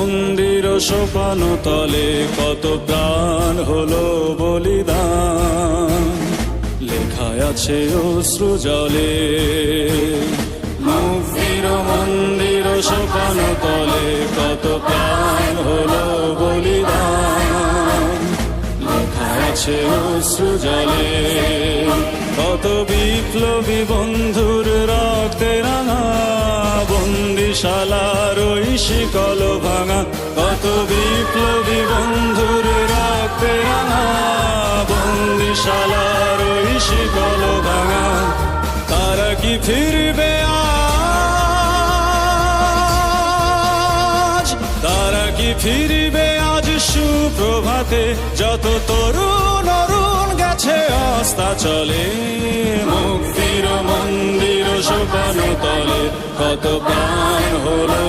মন্দির সোপান তলে কত প্রাণ হলো বলিদান, লেখায় আছে অশ্রু জলে। মুক্তির মন্দির সোপান তলে কত প্রাণ হলো বলিদান, লেখায় আছে অশ্রু জলে। কত বিপ্লবী বন্ধুর রক্তে রাঙা বন্দিশালার ওই শিকল ভাঙা, কত বিপ্লবী বন্ধুর রক্তে রাঙা বন্দিশালার ওই শিকল ভাঙা। তারা কি ফিরবে আজ, তারা কি ফিরবে আজ সুপ্রভাতে, যত তরুণ অরুণ গেছে অস্তাচলে। মুক্তির মন্দির সোপান তলে কত প্রাণ হলো